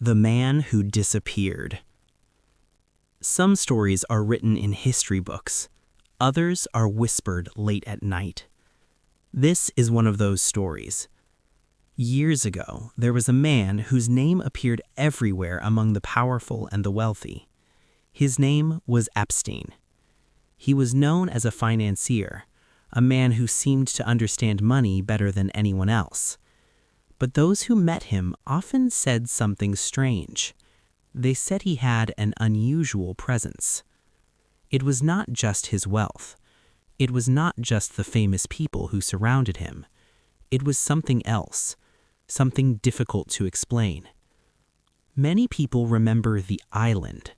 The Man Who Disappeared. Some stories are written in history books. Others are whispered late at night. This is one of those stories. Years ago, there was a man whose name appeared everywhere among the powerful and the wealthy. His name was Epstein. He was known as a financier, a man who seemed to understand money better than anyone else. But those who met him often said something strange. They said he had an unusual presence. It was not just his wealth. It was not just the famous people who surrounded him. It was something else, something difficult to explain. Many people remember the island,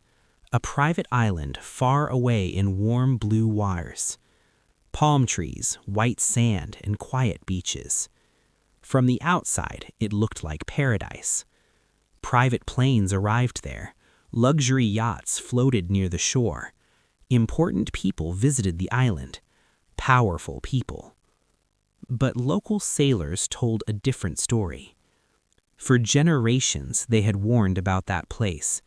a private island far away in warm blue waters. Palm trees, white sand, and quiet beaches. From the outside, it looked like paradise. Private planes arrived there. Luxury yachts floated near the shore. Important people visited the island. Powerful people. But local sailors told a different story. For generations, they had warned about that place.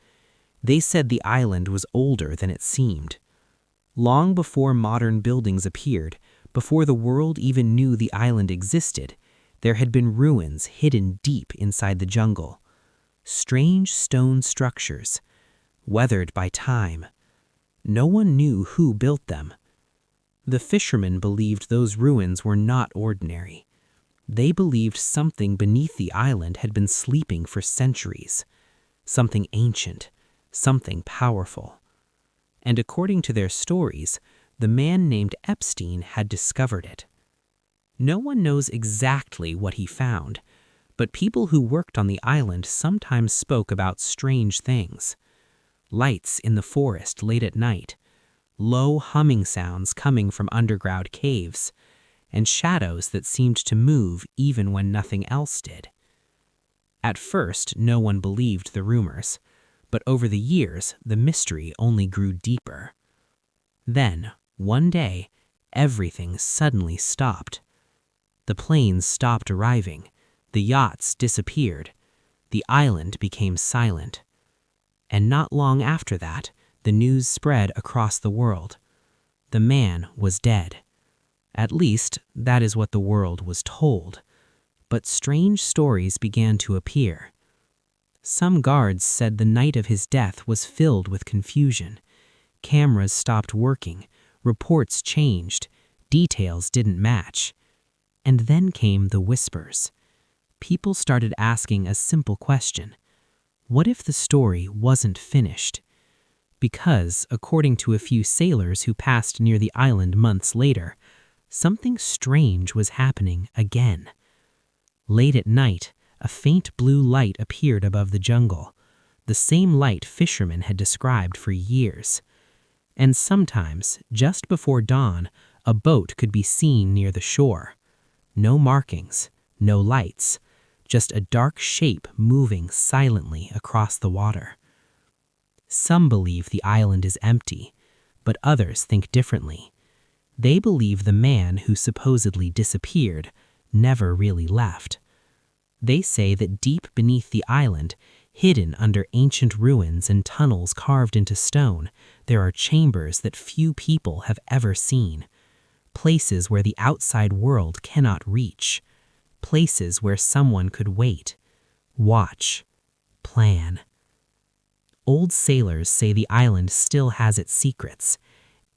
They said the island was older than it seemed. Long before modern buildings appeared, before the world even knew the island existed, there had been ruins hidden deep inside the jungle. Strange stone structures, weathered by time. No one knew who built them. The fishermen believed those ruins were not ordinary. They believed something beneath the island had been sleeping for centuries. Something ancient, something powerful. And according to their stories, the man named Epstein had discovered it. No one knows exactly what he found, but people who worked on the island sometimes spoke about strange things. Lights in the forest late at night, low humming sounds coming from underground caves, and shadows that seemed to move even when nothing else did. At first, no one believed the rumors, but over the years, the mystery only grew deeper. Then, one day, everything suddenly stopped. The planes stopped arriving, the yachts disappeared, the island became silent. And not long after that, the news spread across the world. The man was dead. At least, that is what the world was told. But strange stories began to appear. Some guards said the night of his death was filled with confusion. Cameras stopped working, reports changed, details didn't match. And then came the whispers. People started asking a simple question. What if the story wasn't finished? Because, according to a few sailors who passed near the island months later, something strange was happening again. Late at night, a faint blue light appeared above the jungle, the same light fishermen had described for years. And sometimes, just before dawn, a boat could be seen near the shore. No markings, no lights, just a dark shape moving silently across the water. Some believe the island is empty, but others think differently. They believe the man who supposedly disappeared never really left. They say that deep beneath the island, hidden under ancient ruins and tunnels carved into stone, there are chambers that few people have ever seen. Places where the outside world cannot reach. Places where someone could wait, watch, plan. Old sailors say the island still has its secrets,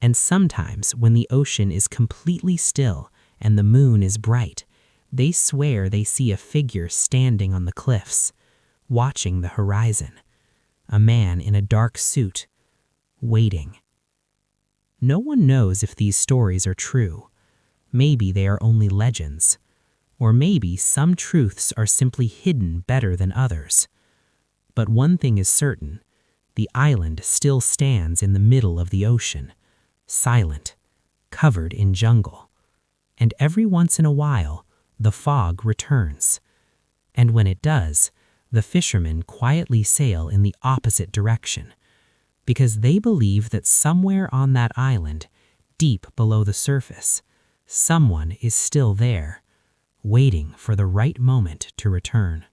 and sometimes when the ocean is completely still and the moon is bright, they swear they see a figure standing on the cliffs, watching the horizon, a man in a dark suit, waiting. No one knows if these stories are true. Maybe they are only legends. Or maybe some truths are simply hidden better than others. But one thing is certain, the island still stands in the middle of the ocean, silent, covered in jungle. And every once in a while, the fog returns. And when it does, the fishermen quietly sail in the opposite direction, because they believe that somewhere on that island, deep below the surface, someone is still there, waiting for the right moment to return.